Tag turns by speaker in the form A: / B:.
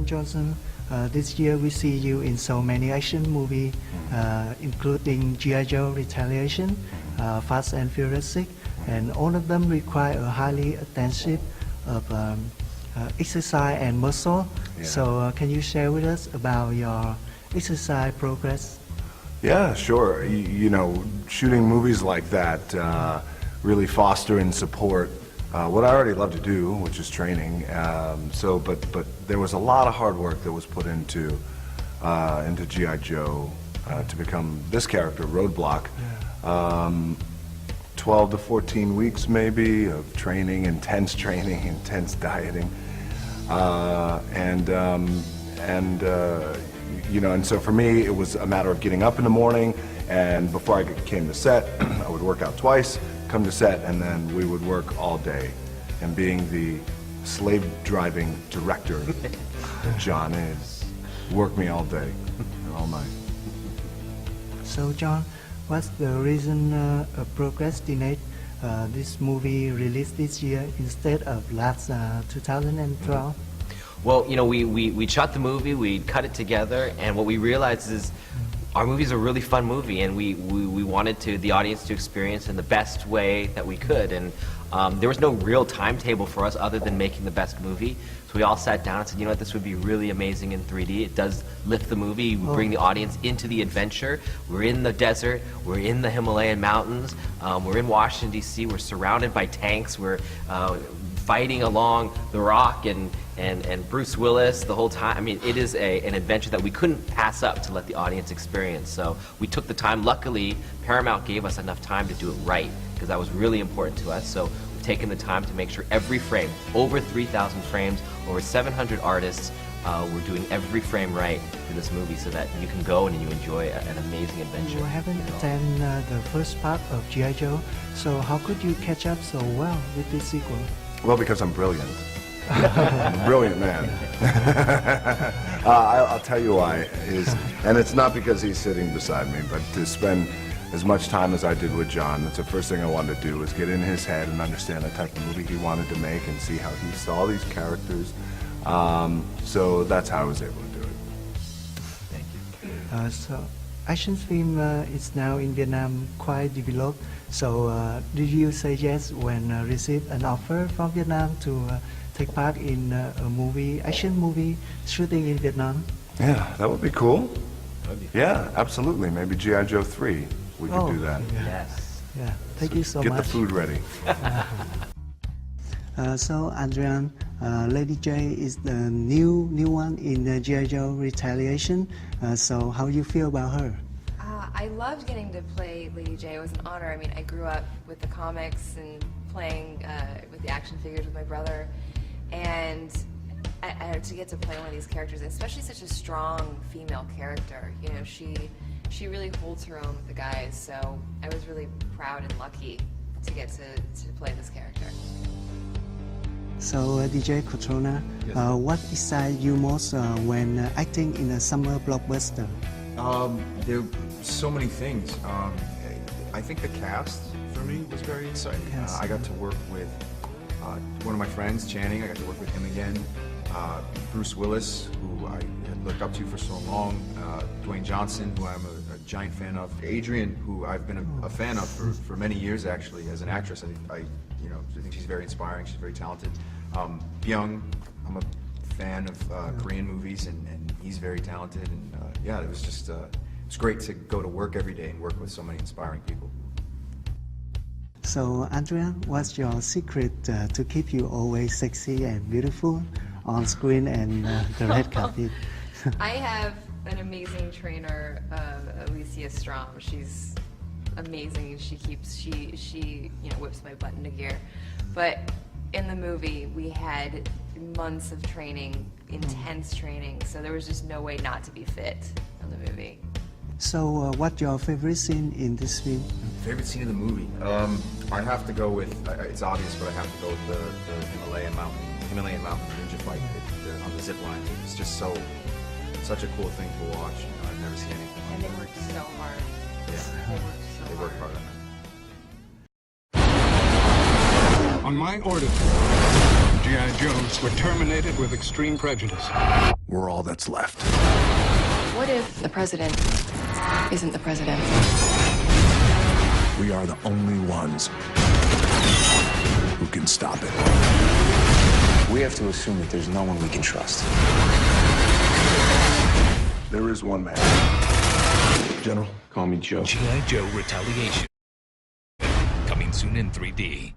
A: Johnson. This year we see you in so many action movies, including G.I. Joe Retaliation, Fast and Furious 6, and all of them require a highly intensive of exercise and muscle.
B: Yeah.
A: So can you share with us about your exercise progress?
B: Yeah, sure. You know, shooting movies like that really foster and support what I already love to do, which is training. But there was a lot of hard work that was put into G.I. Joe to become this character, Roadblock.
A: Yeah.
B: 12 to 14 weeks maybe of training, intense dieting, you know, and so for me it was a matter of getting up in the morning, and before I came to set, I would work out twice, come to set, and then we would work all day. And being the slave-driving director that John is, work me all day and all night.
A: So John, what's the reason procrastinate this movie released this year instead of last 2012?
C: Well, you know, we shot the movie, we cut it together, and what we realized is our movie's a really fun movie, and we wanted the audience to experience in the best way that we could. And there was no real timetable for us other than making the best movie. So we all sat down and said, you know what, this would be really amazing in 3D. It does lift the movie. We bring the audience into the adventure. We're in the desert. We're in the Himalayan mountains. We're in Washington, D.C. We're surrounded by tanks. We're fighting along the Rock and Bruce Willis the whole time. I mean, it is an adventure that we couldn't pass up to let the audience experience. So we took the time. Luckily, Paramount gave us enough time to do it right, because that was really important to us. So we've taken the time to make sure every frame, over 3,000 frames, over 700 artists, we're doing every frame right for this movie so that you can go and you enjoy an amazing adventure.
A: You haven't attended the first part of G.I. Joe, so how could you catch up so well with this sequel?
B: Well, because I'm brilliant. I'm a brilliant man. I'll tell you why. And it's not because he's sitting beside me, but to spend as much time as I did with John, that's the first thing I wanted to do, was get in his head and understand the type of movie he wanted to make and see how he saw these characters. So that's how I was able to do it.
C: Thank you.
A: So action film is now in Vietnam quite developed. So did you say yes when received an offer from Vietnam to take part in action movie shooting in Vietnam?
B: Yeah, that would be cool.
C: That'd be fun.
B: Yeah, absolutely. Maybe G.I. Joe 3. We could do that.
A: Yeah.
C: Yes.
A: Yeah. Thank you so
B: Get
A: much.
B: the food ready.
A: So Adrian, Lady J is the new one in G.I. Joe Retaliation. So how you feel about her?
D: I loved getting to play Lady J. It was an honor. I mean, I grew up with the comics and playing with the action figures with my brother, and to get to play one of these characters, especially such a strong female character, you know, she really holds her own with the guys. So I was really proud and lucky to get to play this character.
A: So DJ Cotrona,
E: Yes.
A: what excites you most when acting in a summer blockbuster?
E: There are so many things. I think the cast for me was very exciting.
A: Yes.
E: I got to work with one of my friends, Channing. I got to work with him again. Bruce Willis, who I had looked up to for so long. Dwayne Johnson, who I'm a giant fan of. Adrian, who I've been a fan of for many years actually as an actress. I think she's very inspiring. She's very talented. Byung, I'm a fan of Korean movies, and he's very talented. And yeah, it was just it's great to go to work every day and work with so many inspiring people.
A: So Andrea, what's your secret to keep you always sexy and beautiful on screen and the red carpet?
D: I have an amazing trainer, Alicia Strom. She's amazing. She whips my butt into gear. But in the movie, we had months of training, intense training, so there was just no way not to be fit in the movie.
A: So what's your favorite scene in this film?
E: Favorite scene of the movie? I have to go with, it's obvious, but I have to go with the Himalayan mountain ninja fight on the zip line. It's just such a cool thing to watch. I've never seen anything like
D: And
E: that.
D: they worked so hard.
E: Yeah,
D: They
E: they
D: worked
E: worked
D: so hard.
E: hard on that.
F: On my order, G.I. Joes were terminated with extreme prejudice.
G: We're all that's left.
D: What if the president isn't the president?
G: We are the only ones who can stop it.
H: We have to assume that there's no one we can trust.
B: There is one man.
H: General, call me Joe.
I: G.I. Joe Retaliation. Coming soon in 3D.